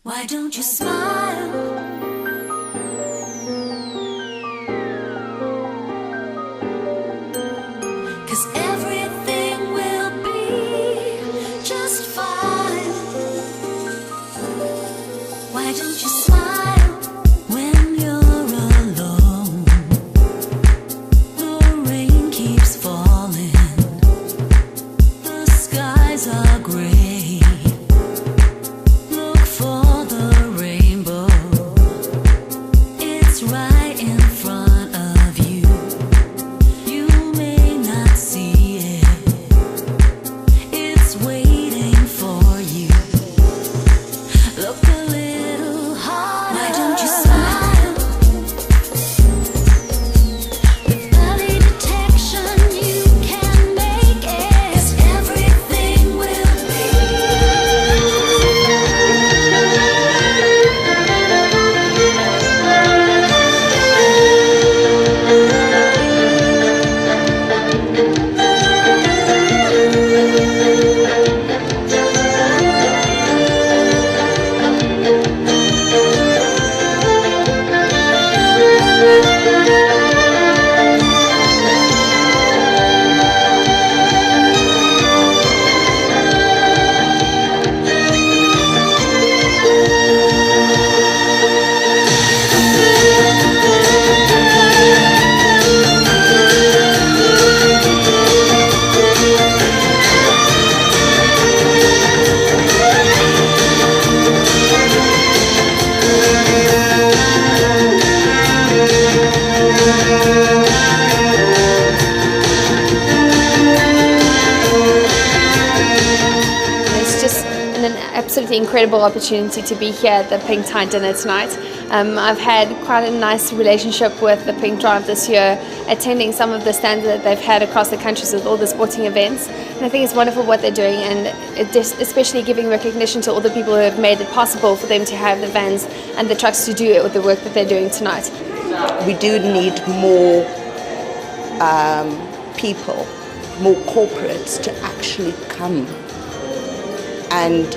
Why don't you smile? 'Cause everything will be just fine. Why don't you smile when you're alone? The rain keeps falling, the skies are gray. Look for the rainbow, it's right in front of you. You may not see it, it's waiting for you. Look a little harder. Why don't you smile? With early detection you can make it. 'Cause everything will be. It's just an absolutely incredible opportunity to be here at the Pink Tie dinner tonight. I've had quite a nice relationship with the Pink Drive this year, attending some of the stands that they've had across the countries with all the sporting events. And I think it's wonderful what they're doing, and especially giving recognition to all the people who have made it possible for them to have the vans and the trucks to do it with the work that they're doing tonight. We do need more people, more corporates to actually come and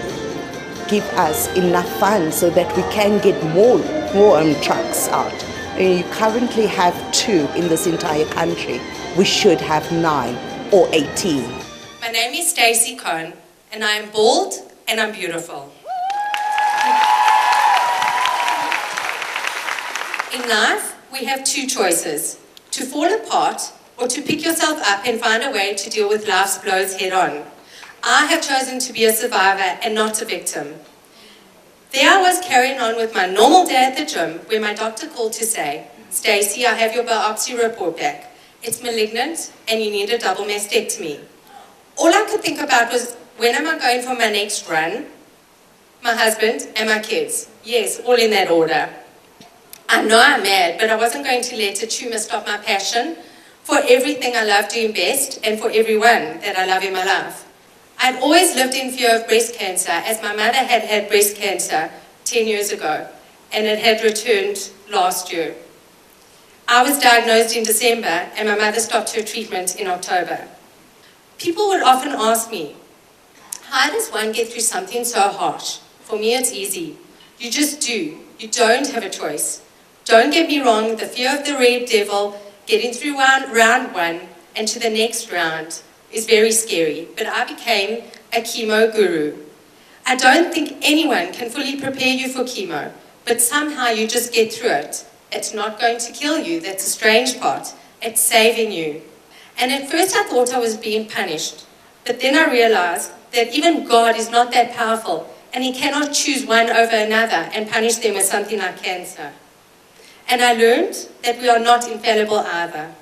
give us enough funds so that we can get more trucks out. You currently have 2 in this entire country. We should have 9 or 18. My name is Stacey Cohn, and I am bald and I'm beautiful. In life, we have 2 choices: to fall apart or to pick yourself up and find a way to deal with life's blows head on. I have chosen to be a survivor and not a victim. There I was carrying on with my normal day at the gym when my doctor called to say, "Stacey, I have your biopsy report back. It's malignant and you need a double mastectomy." All I could think about was, when am I going for my next run? My husband and my kids. Yes, all in that order. I know I'm mad, but I wasn't going to let a tumor stop my passion for everything I love doing best and for everyone that I love in my life. I'd always lived in fear of breast cancer, as my mother had had breast cancer 10 years ago, and it had returned last year. I was diagnosed in December, and my mother stopped her treatment in October. People would often ask me, how does one get through something so harsh? For me, it's easy. You just do. You don't have a choice. Don't get me wrong, the fear of the red devil, getting through round 1 and to the next round, is very scary, but I became a chemo guru. I don't think anyone can fully prepare you for chemo, but somehow you just get through it. It's not going to kill you, that's the strange part. It's saving you. And at first I thought I was being punished, but then I realized that even God is not that powerful, and He cannot choose one over another and punish them with something like cancer. And I learned that we are not infallible either.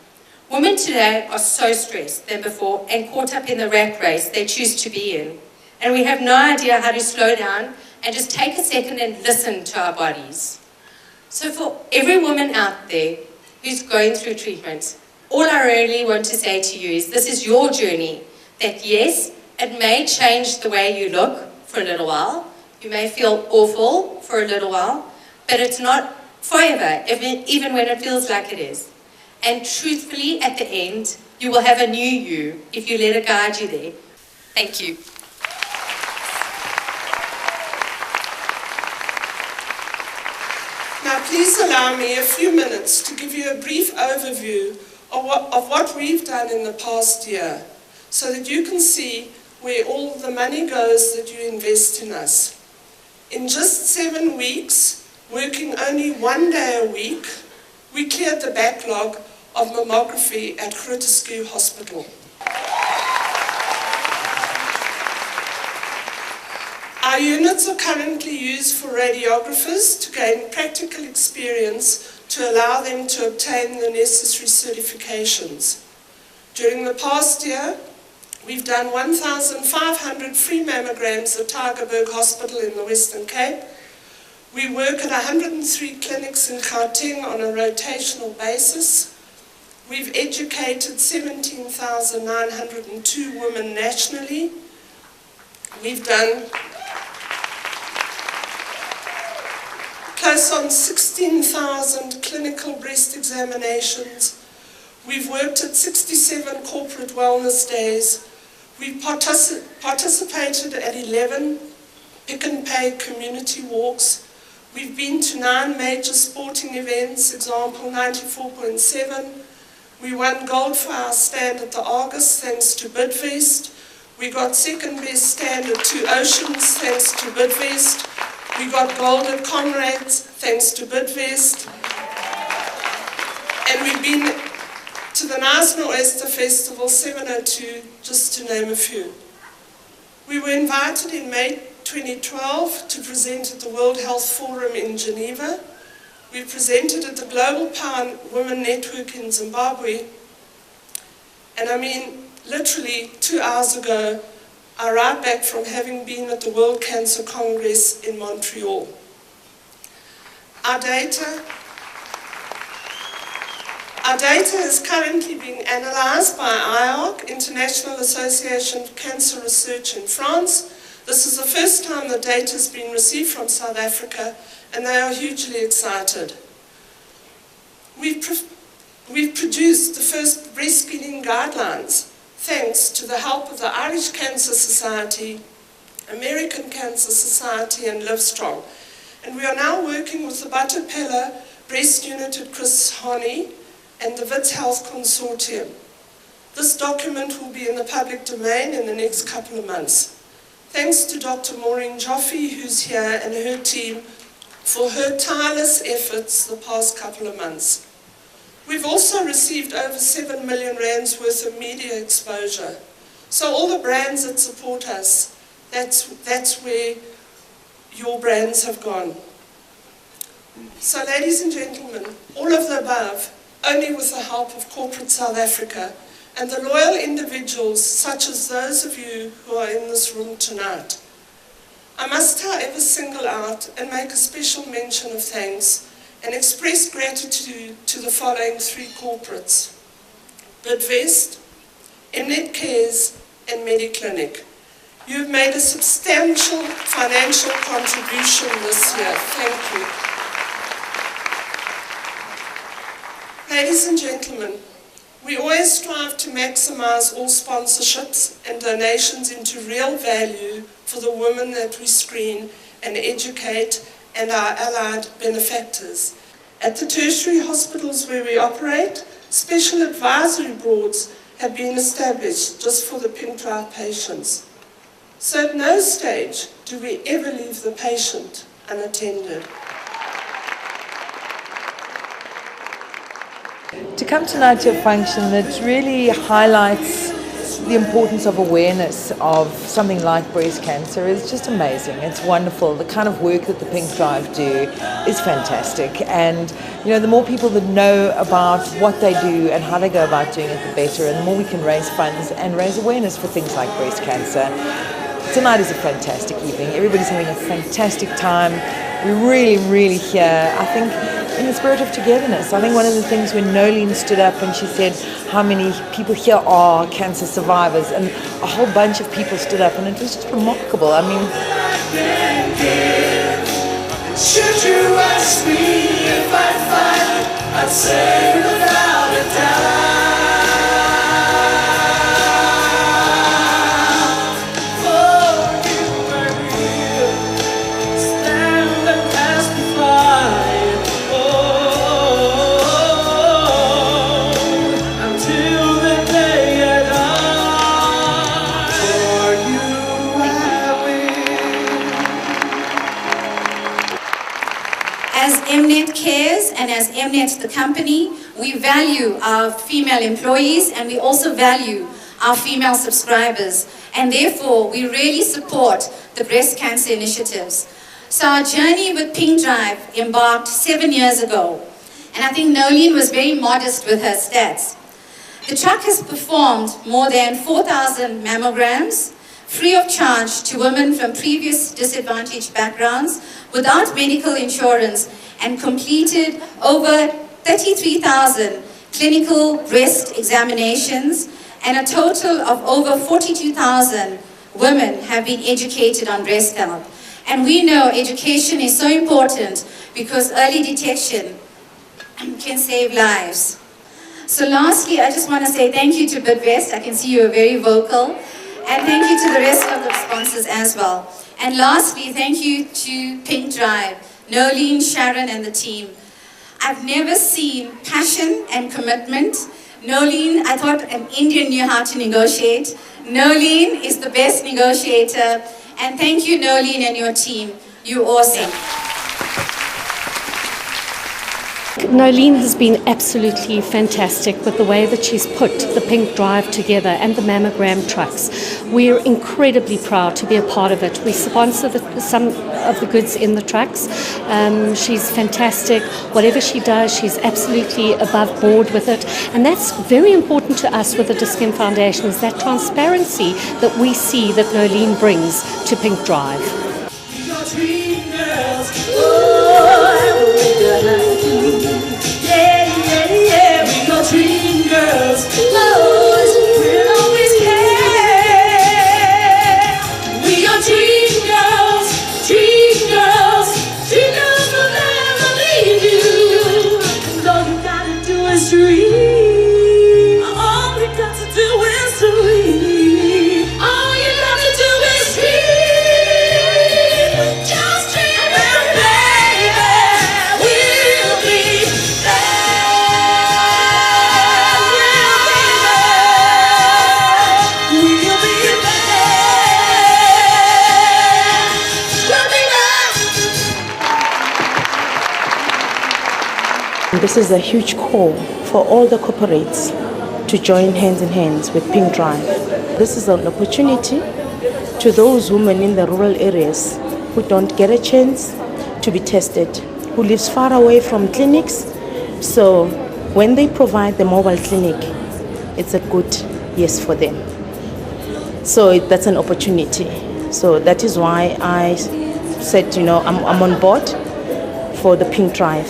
Women today are so stressed than before and caught up in the rat race they choose to be in. And we have no idea how to slow down and just take a second and listen to our bodies. So for every woman out there who's going through treatment, all I really want to say to you is this is your journey. That yes, it may change the way you look for a little while. You may feel awful for a little while, but it's not forever, even when it feels like it is. And truthfully, at the end, you will have a new you if you let it guide you there. Thank you. please allow me a few minutes to give you a brief overview of what we've done in the past year, so that you can see where all the money goes that you invest in us. In just 7 weeks, working only 1 day a week, we cleared the backlog of mammography at Groote Hospital. Our units are currently used for radiographers to gain practical experience to allow them to obtain the necessary certifications. During the past year, we've done 1,500 free mammograms at Tygerberg Hospital in the Western Cape. We work at 103 clinics in Gauteng on a rotational basis. We've educated 17,902 women nationally. We've done close on 16,000 clinical breast examinations. We've worked at 67 corporate wellness days. We've participated at 11 Pick and Pay community walks. We've been to 9 major sporting events, example 94.7. We won gold for our stand at the Argus thanks to Bidvest. We got second best stand at 2 Oceans thanks to Bidvest. We got gold at Comrades thanks to Bidvest. And we've been to the National Oyster Festival 702, just to name a few. We were invited in May 2012 to present at the World Health Forum in Geneva. We presented at the Global Power Women Network in Zimbabwe. And I mean, literally 2 hours ago, I arrived back from having been at the World Cancer Congress in Montreal. Our data is currently being analysed by IARC, International Association of Cancer Research in France. This is the first time the data has been received from South Africa, and they are hugely excited. We've produced the first breastfeeding guidelines, thanks to the help of the Irish Cancer Society, American Cancer Society, and Livestrong. And we are now working with the Butterpella Breast Unit at Chris Hani and the Wits Health Consortium. This document will be in the public domain in the next couple of months. Thanks to Dr. Maureen Joffe, who's here, and her team for her tireless efforts the past couple of months. We've also received over 7 million rands worth of media exposure. So all the brands that support us, that's where your brands have gone. So ladies and gentlemen, all of the above, only with the help of corporate South Africa and the loyal individuals such as those of you who are in this room tonight. I must, however, single out and make a special mention of thanks and express gratitude to the following 3 corporates: Bidvest, Mnet Cares, and Mediclinic. You have made a substantial financial contribution this year. Thank you. Ladies and gentlemen, we always strive to maximize all sponsorships and donations into real value for the women that we screen and educate and our allied benefactors. At the tertiary hospitals where we operate, special advisory boards have been established just for the pink drive patients. So at no stage do we ever leave the patient unattended. To come tonight to a function that really highlights the importance of awareness of something like breast cancer is just amazing. It's wonderful. The kind of work that the Pink Drive do is fantastic. And you know, the more people that know about what they do and how they go about doing it, the better. And the more we can raise funds and raise awareness for things like breast cancer. Tonight is a fantastic evening. Everybody's having a fantastic time. We're really here, I think, in the spirit of togetherness. I think one of the things when Nolene stood up and she said how many people here are cancer survivors, and a whole bunch of people stood up, and it was just remarkable. I mean, should you ask me if I fight, I'd say without a doubt. Oh, Mnet Cares and as Mnet the company, we value our female employees and we also value our female subscribers. And therefore, we really support the breast cancer initiatives. So our journey with Pink Drive embarked 7 years ago. And I think Nolene was very modest with her stats. The truck has performed more than 4,000 mammograms, free of charge to women from previous disadvantaged backgrounds, without medical insurance, and completed over 33,000 clinical breast examinations, and a total of over 42,000 women have been educated on breast health. And we know education is so important because early detection can save lives. So lastly, I just want to say thank you to Bidvest. I can see you are very vocal. And thank you to the rest of the sponsors as well. And lastly, thank you to Pink Drive, Nolene, Sharon, and the team. I've never seen passion and commitment. Nolene, I thought an Indian knew how to negotiate. Nolene is the best negotiator. And thank you, Nolene, and your team. You're awesome. Nolene has been absolutely fantastic with the way that she's put the Pink Drive together and the mammogram trucks. We're incredibly proud to be a part of it. We sponsor some of the goods in the trucks. She's fantastic. Whatever she does, she's absolutely above board with it. And that's very important to us with the Diskin Foundation, is that transparency that we see that Nolene brings to Pink Drive. Dream girls, always will always care. We are dream girls, dream girls, dream girls will never leave you. And all you gotta do is dream. All you got to do is dream. All you got to do is dream. Just dream, and baby, we'll be there. This is a huge call for all the corporates to join hands in hands with Pink Drive. This is an opportunity to those women in the rural areas who don't get a chance to be tested, who lives far away from clinics. So when they provide the mobile clinic, it's a good yes for them. So that's an opportunity. So that is why I said, I'm on board for the Pink Drive.